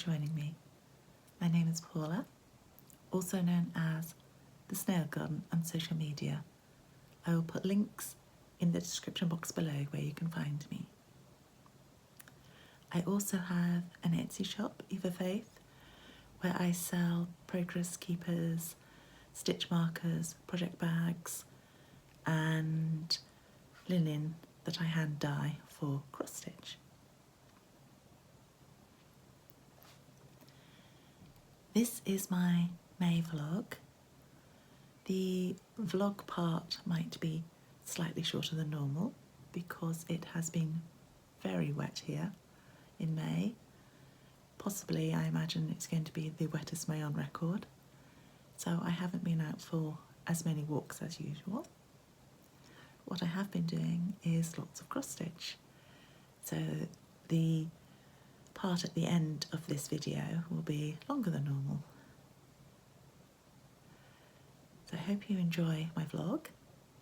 joining me. My name is Paula, also known as the Snail Garden on social media. I will put links in the description box below where you can find me. I also have an Etsy shop, Eva Faith, where I sell progress keepers, stitch markers, project bags, and linen that I hand dye for cross stitch. This is my May vlog. The vlog part might be slightly shorter than normal because it has been very wet here in May. Possibly, I imagine it's going to be the wettest May on record. So I haven't been out for as many walks as usual. What I have been doing is lots of cross stitch. So the part at the end of this video will be longer than normal. So I hope you enjoy my vlog,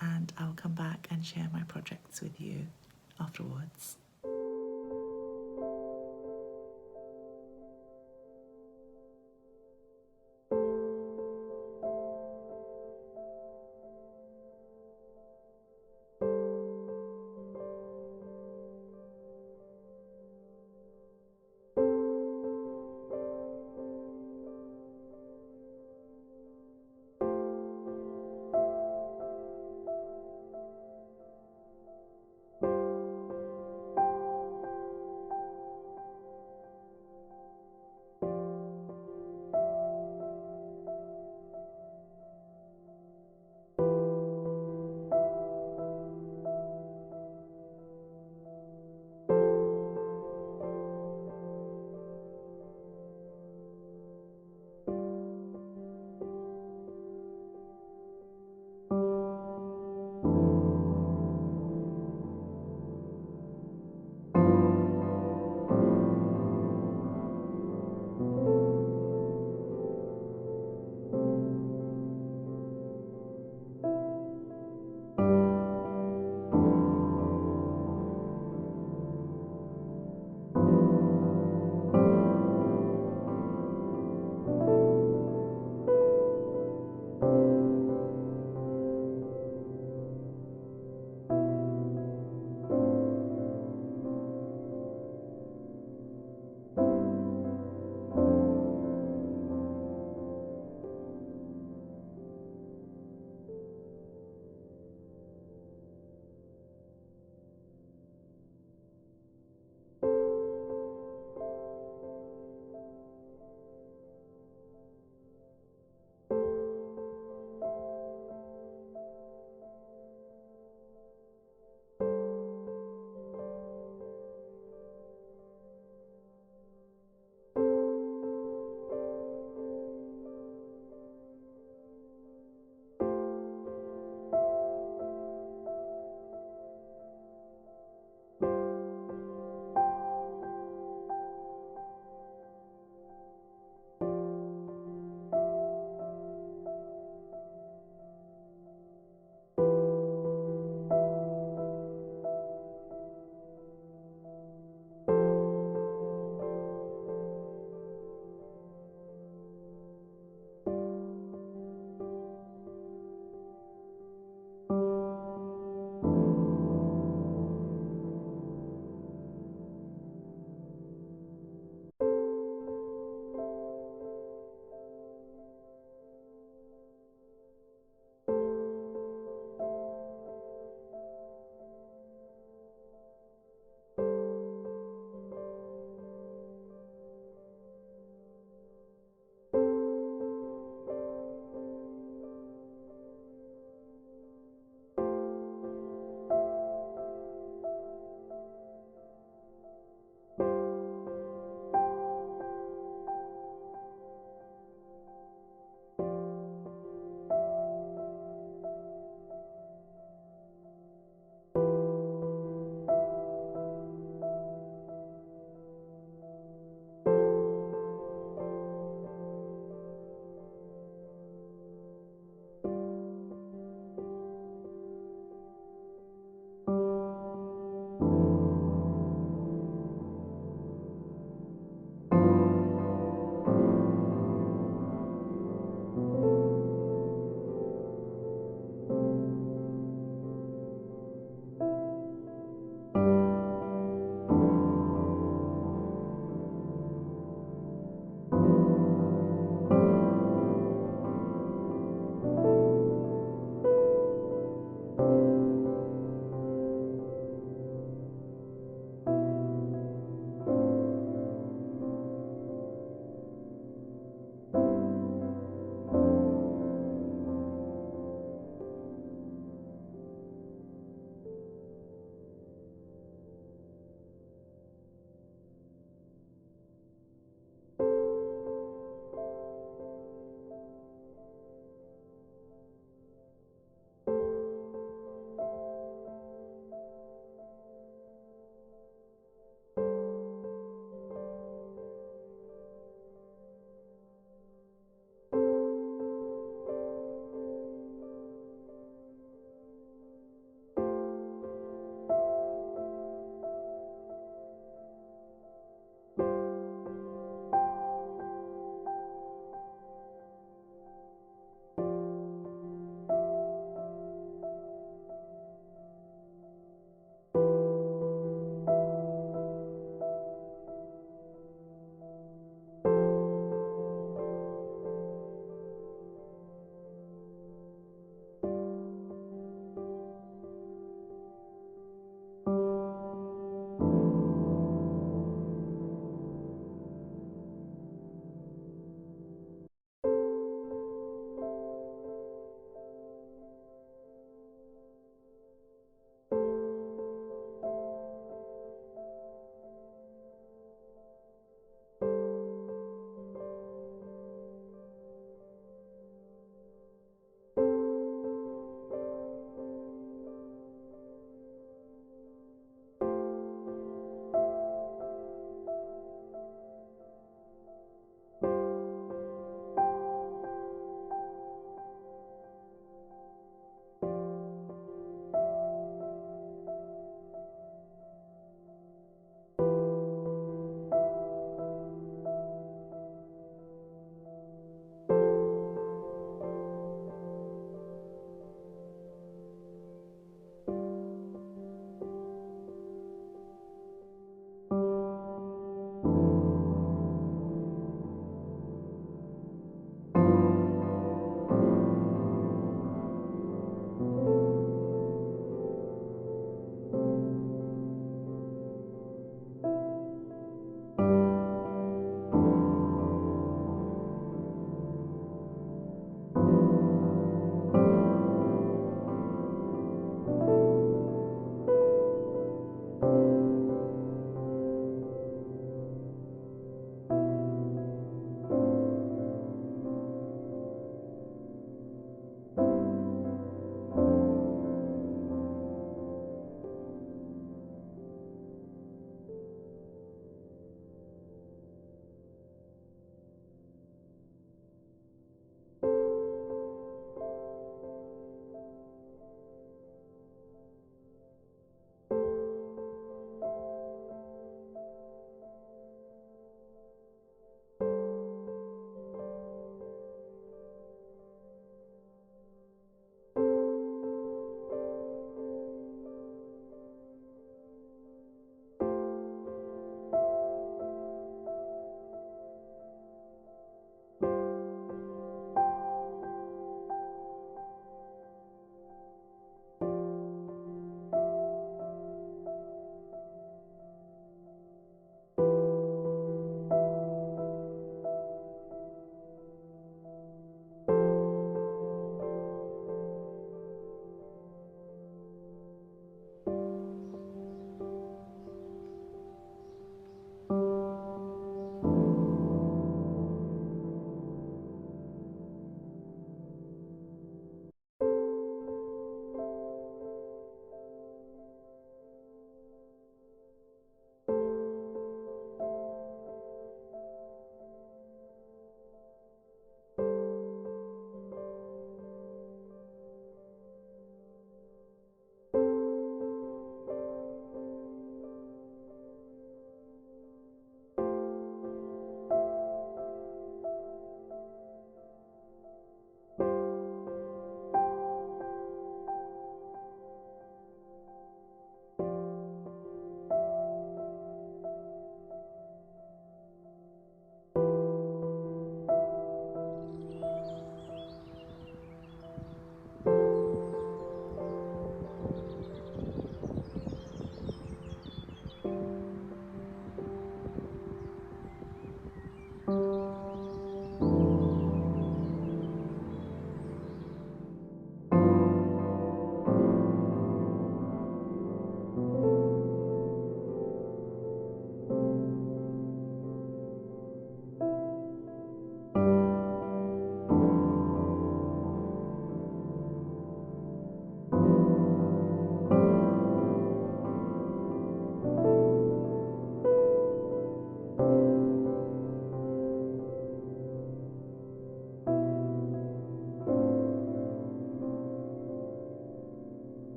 and I will come back and share my projects with you afterwards.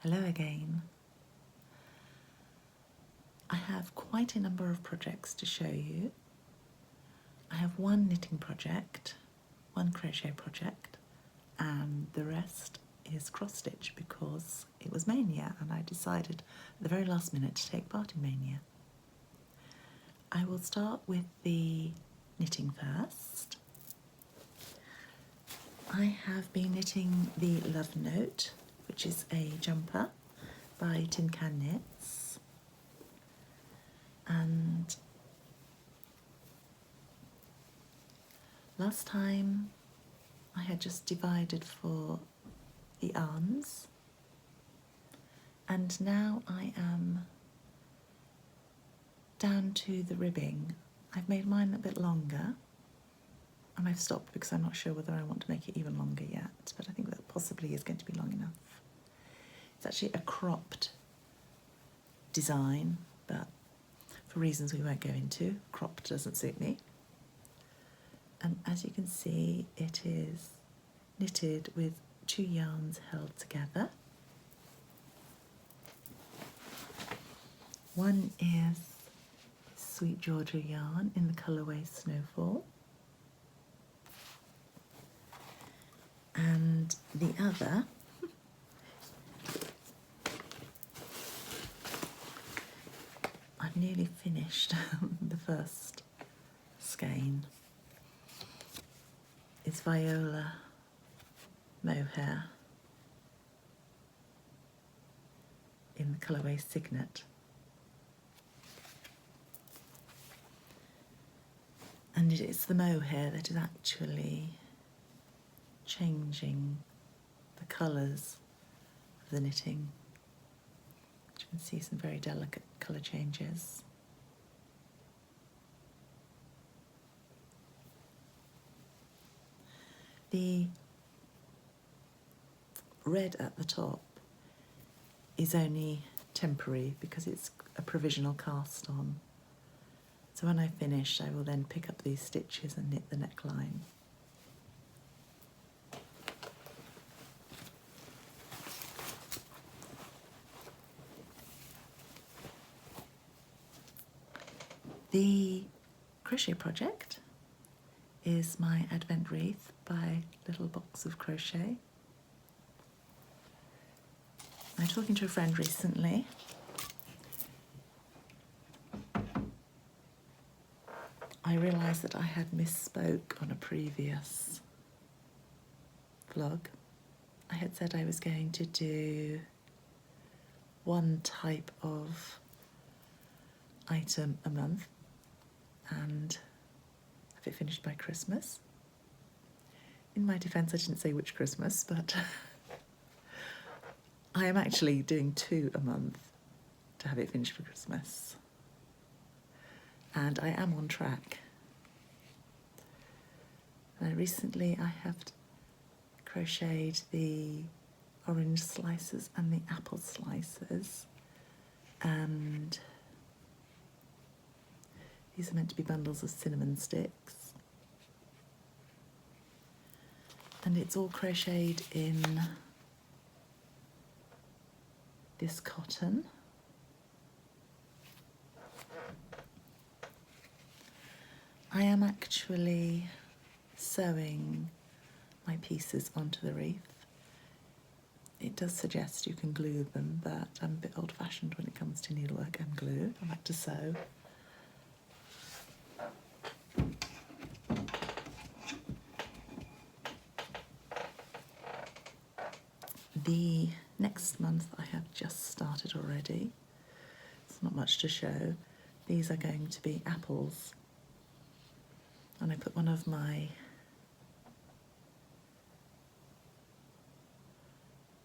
Hello again. I have quite a number of projects to show you. I have one knitting project, one crochet project, and the rest is cross stitch because it was Maynia and I decided at the very last minute to take part in Maynia. I will start with the knitting first. I have been knitting the Love Note, which is a jumper by Tin Can Knits, and last time I had just divided for the arms, and now I am down to the ribbing. I've made mine a bit longer, and I've stopped because I'm not sure whether I want to make it even longer yet, but I think that possibly is going to be long enough. It's actually a cropped design, but for reasons we won't go into, cropped doesn't suit me. And as you can see, it is knitted with 2 yarns held together. One is Sweet Georgia yarn in the colourway Snowfall, and the other I've nearly finished the first skein. It's Viola Mohair in the colourway Signet. And it is the mohair that is actually changing the colours of the knitting. You can see some very delicate colour changes. The red at the top is only temporary because it's a provisional cast on. So when I finish, I will then pick up these stitches and knit the neckline. The crochet project is my Advent Wreath by Little Box of Crochet. I was talking to a friend recently I realised that I had misspoke on a previous vlog. I had said I was going to do one type of item a month and have it finished by Christmas. In my defence, I didn't say which Christmas, but I am actually doing 2 a month to have it finished for Christmas. And I am on track. Recently I have crocheted the orange slices and the apple slices, and these are meant to be bundles of cinnamon sticks, and it's all crocheted in this cotton. I am actually sewing my pieces onto the wreath. It does suggest you can glue them, but I'm a bit old-fashioned when it comes to needlework and glue. I like to sew. The next month I have just started already. It's not much to show. These are going to be apples. And I put one of my,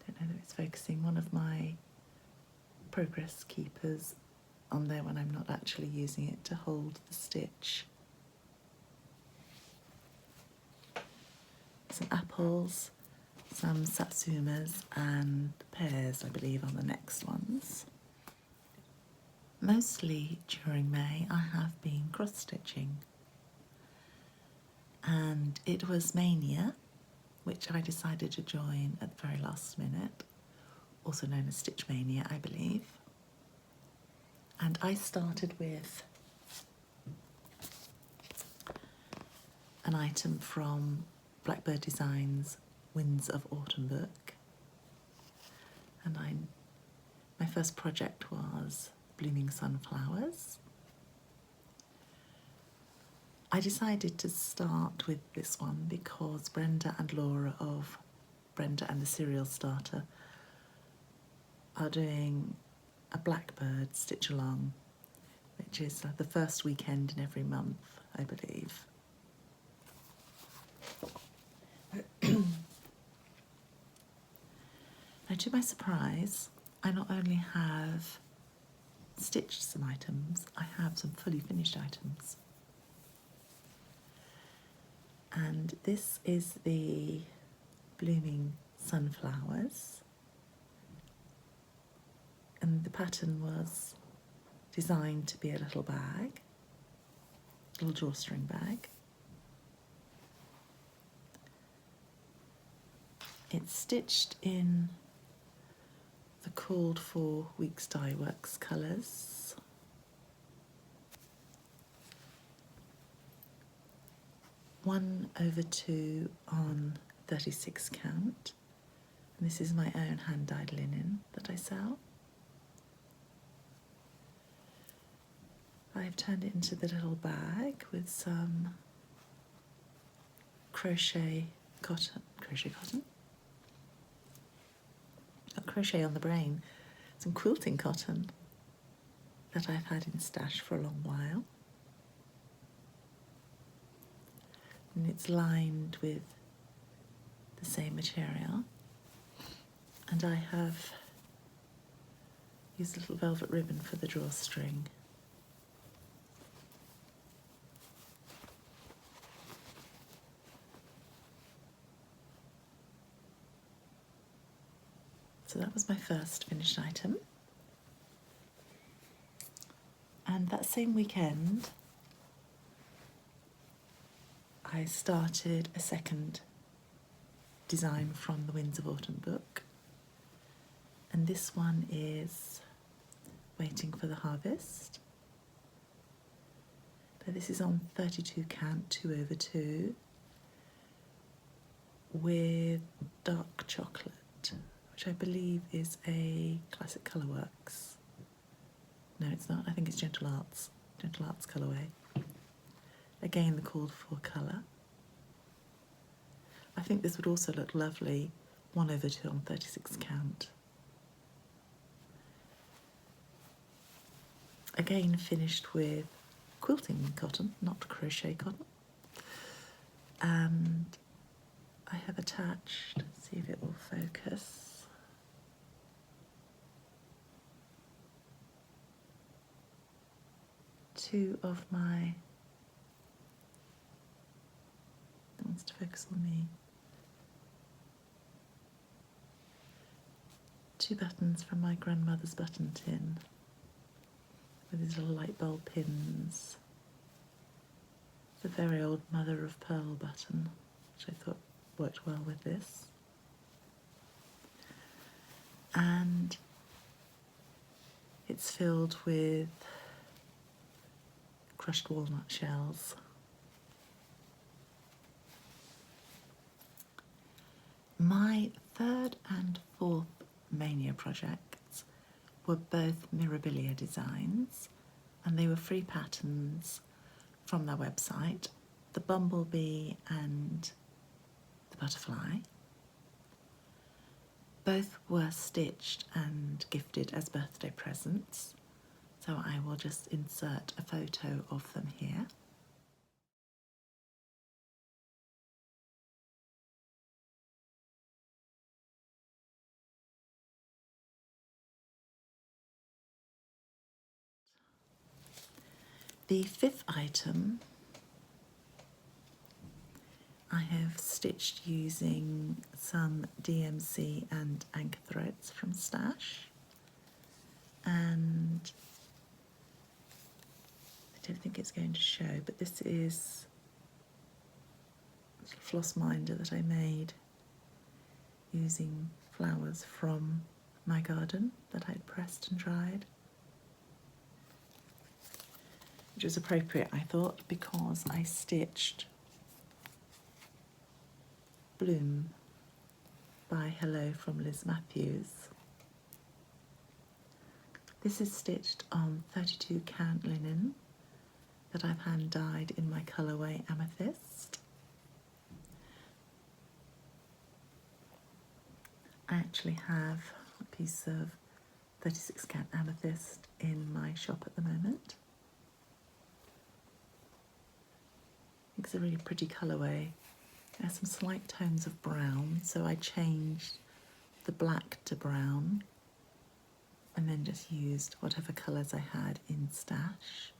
don't know that it's focusing, one of my progress keepers on there when I'm not actually using it to hold the stitch. Some apples, some satsumas and pears, I believe, on the next ones. Mostly during May I have been cross-stitching. And it was Maynia, which I decided to join at the very last minute, also known as Stitch Maynia, I believe. And I started with an item from Blackbird Designs' Winds of Autumn book. And my first project was Blooming Sunflowers. I decided to start with this one because Brenda and Laura of Brenda and the Cereal Starter are doing a Blackbird stitch along, which is the first weekend in every month, I believe. Now, to my surprise, I not only have stitched some items, I have some fully finished items. And this is the Blooming Sunflowers. And the pattern was designed to be a little bag, little drawstring bag. It's stitched in the called for Weeks Dye Works colours. One over 2 on 36 count. And this is my own hand-dyed linen that I sell. I've turned it into the little bag with some crochet cotton, got crochet on the brain, some quilting cotton that I've had in stash for a long while. And it's lined with the same material. And I have used a little velvet ribbon for the drawstring. So that was my first finished item. And that same weekend, I started a second design from the Winds of Autumn book. And this one is Waiting for the Harvest. Now this is on 32 count, 2 over 2, with dark chocolate, which I believe is a Classic Colourworks. No, it's not. I think it's Gentle Arts colourway. Again, the called for colour. I think this would also look lovely 1 over 2 on 36 count. Again, finished with quilting cotton, not crochet cotton. And I have attached, let's see if it will focus, two of my, that wants to focus on me, 2 buttons from my grandmother's button tin with these little light bulb pins. The very old mother of pearl button, which I thought worked well with this. And it's filled with crushed walnut shells. My third and fourth Maynia projects were both Mirabillia designs, and they were free patterns from their website, the Bumblebee and the Butterfly. Both were stitched and gifted as birthday presents, so I will just insert a photo of them here. The fifth item I have stitched using some DMC and anchor threads from Stash, and I don't think it's going to show, but this is a floss minder that I made using flowers from my garden that I'd pressed and dried, which was appropriate, I thought, because I stitched Bloom by Hello from Liz Mathews. This is stitched on 32 count linen that I've hand dyed in my colourway Amethyst. I actually have a piece of 36 count Amethyst in my shop at the moment. It's a really pretty colourway. There's some slight tones of brown, so I changed the black to brown and then just used whatever colours I had in stash.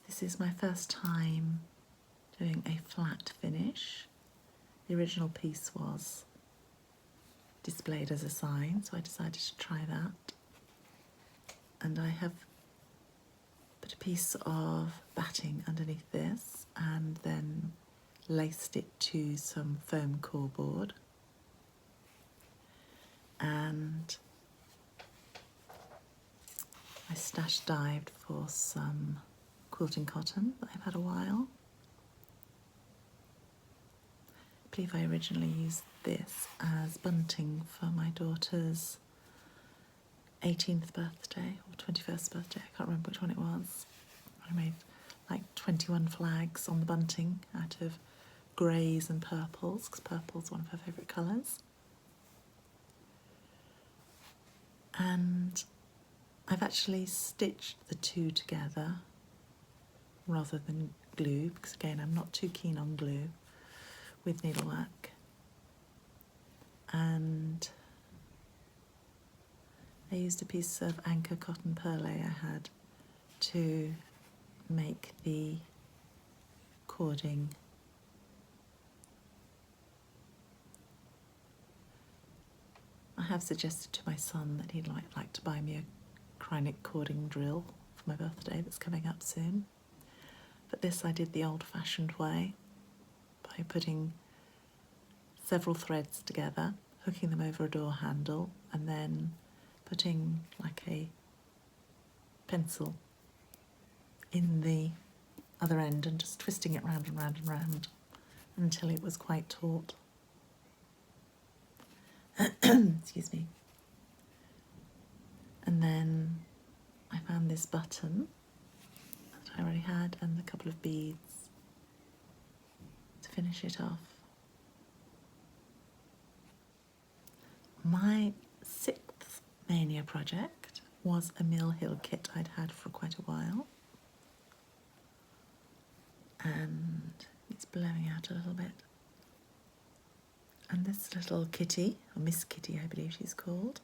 This is my first time doing a flat finish. The original piece was displayed as a sign, so I decided to try that. And I have put a piece of batting underneath this and then laced it to some foam core board. And I stash dived for some quilting cotton that I've had a while. I believe I originally used this as bunting for my daughter's 18th birthday or 21st birthday, I can't remember which one it was. I made like 21 flags on the bunting out of greys and purples, because purple's one of her favourite colours. And I've actually stitched the two together rather than glue, because again I'm not too keen on glue with needlework. And I used a piece of Anchor cotton perle I had to make the cording. I have suggested to my son that he'd like to buy me a Krynic cording drill for my birthday that's coming up soon. But this I did the old-fashioned way by putting several threads together, hooking them over a door handle, and then putting like a pencil in the other end and just twisting it round and round and round until it was quite taut. Excuse me. And then I found this button that I already had and a couple of beads to finish it off. My 6th Maynia project was a Mill Hill kit I'd had for quite a while, and it's blowing out a little bit. And this little kitty, or Miss Kitty I believe she's called,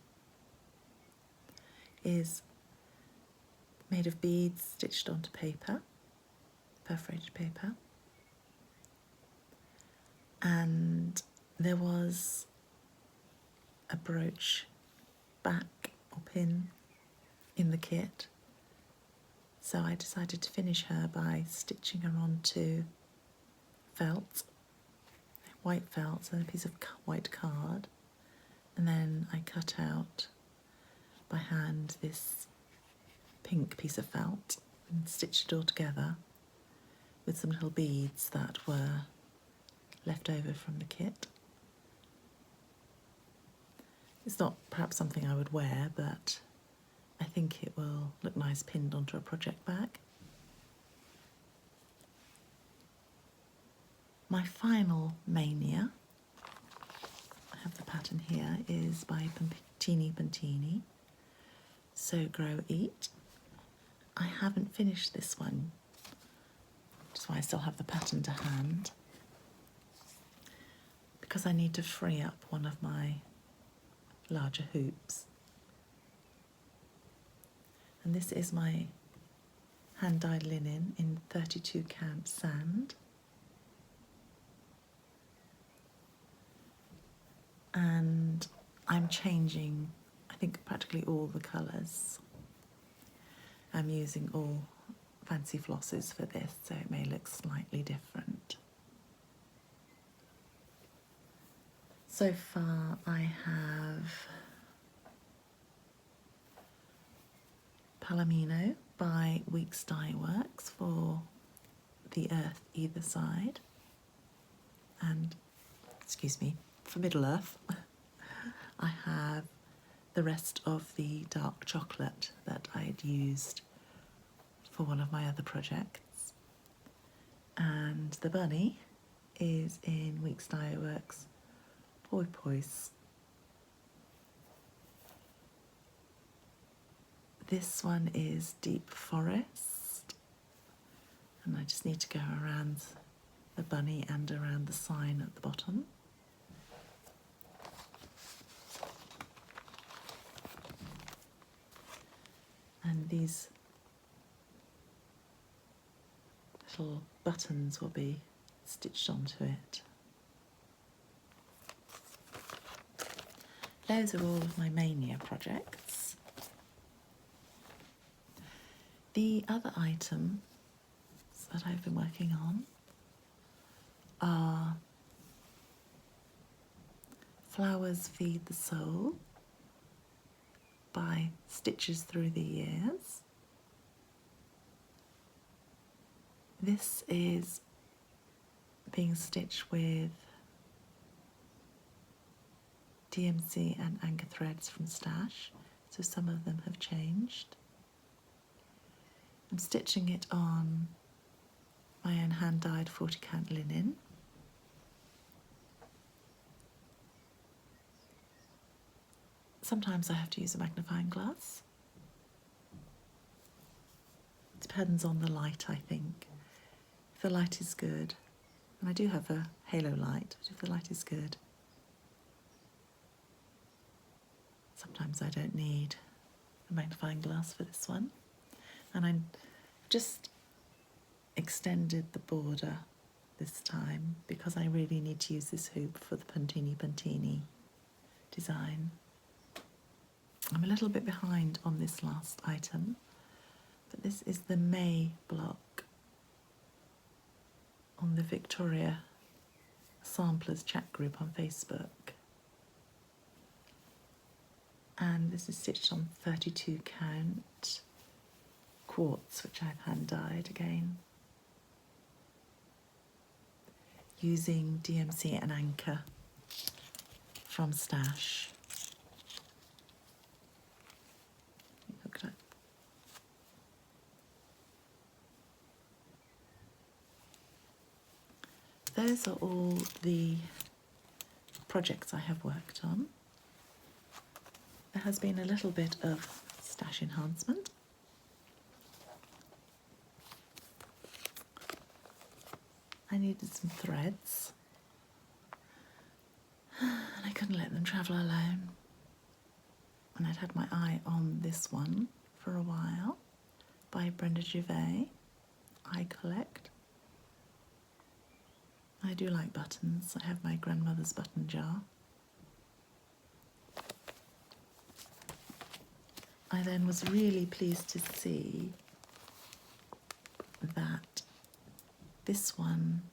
is made of beads stitched onto paper, perforated paper, and there was a brooch back or pin in the kit, so I decided to finish her by stitching her onto felt, white felt, and a piece of white card, and then I cut out by hand this pink piece of felt and stitched it all together with some little beads that were left over from the kit. It's not perhaps something I would wear, but I think it will look nice pinned onto a project bag. My final Maynia, I have the pattern here, is by Puntini, Sew, Grow, Eat. I haven't finished this one, which is why I still have the pattern to hand, because I need to free up one of my larger hoops. And this is my hand-dyed linen in 32 count sand. And I'm changing, I think, practically all the colours. I'm using all fancy flosses for this, so it may look slightly different. So far I have Palomino by Weeks Dye Works for the earth either side, and, excuse me, for Middle Earth I have the rest of the dark chocolate that I had used for one of my other projects, and the bunny is in Weeks Dye Works Poi Pois. This one is Deep Forest, and I just need to go around the bunny and around the sign at the bottom. And these little buttons will be stitched onto it. Those are all of my Maynia projects. The other items that I've been working on are Flowers Feed the Soul by Stitches Through the Years. This is being stitched with DMC and anchor threads from Stash, so some of them have changed. I'm stitching it on my own hand-dyed 40 count linen. Sometimes I have to use a magnifying glass. It depends on the light, I think. If the light is good, and I do have a halo light, but if the light is good, sometimes I don't need a magnifying glass for this one. And I've just extended the border this time because I really need to use this hoop for the Puntini design. I'm a little bit behind on this last item, but this is the May block on the Victoria Samplers chat group on Facebook. And this is stitched on 32 count quartz, which I've hand dyed again, using DMC and anchor from Stash. Look at it. Those are all the projects I have worked on. There has been a little bit of Stash enhancement. I needed some threads, and I couldn't let them travel alone. And I'd had my eye on this one for a while, by Brenda Gervais, I Collect. I do like buttons. I have my grandmother's button jar. I then was really pleased to see that this one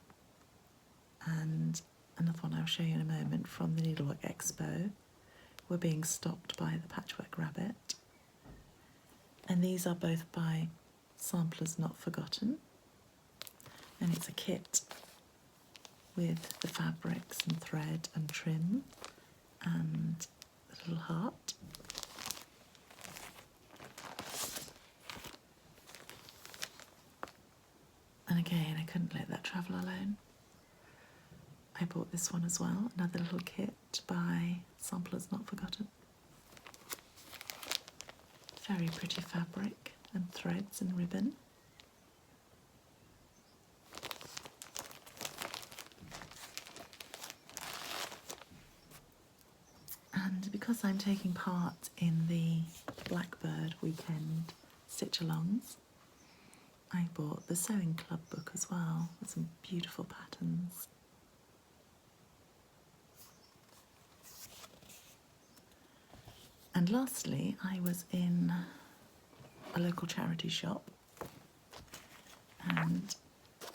and another one I'll show you in a moment from the Needlework Expo were being stocked by the Patchwork Rabbit. And these are both by Samplers Not Forgotten. And it's a kit with the fabrics and thread and trim and a little heart. And again, I couldn't let that travel alone. I bought this one as well, another little kit by Samplers Not Forgotten. Very pretty fabric and threads and ribbon. And because I'm taking part in the Blackbird weekend stitch-alongs, I bought the Sewing Club book as well, with some beautiful patterns. And lastly, I was in a local charity shop and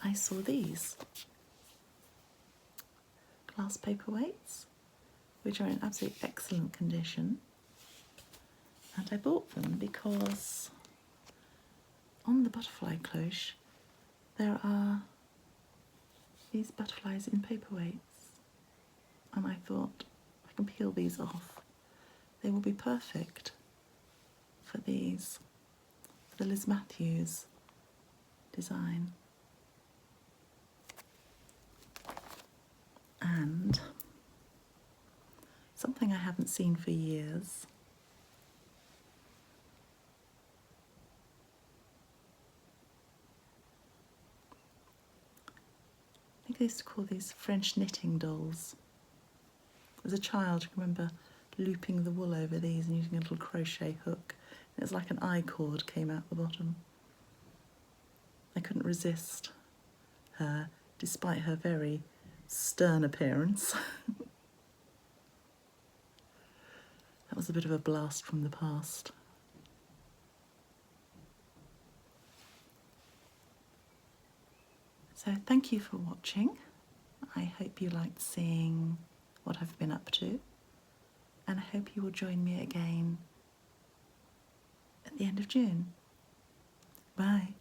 I saw these glass paperweights which are in absolutely excellent condition. And I bought them because on the butterfly cloche there are these butterflies in paperweights, and I thought I can peel these off. They will be perfect for these, for the Liz Mathews design. And something I haven't seen for years, I think they used to call these French knitting dolls. As a child, I remember looping the wool over these and using a little crochet hook. It was like an I-cord came out the bottom. I couldn't resist her, despite her very stern appearance. That was a bit of a blast from the past. So thank you for watching. I hope you liked seeing what I've been up to, and I hope you will join me again at the end of June. Bye.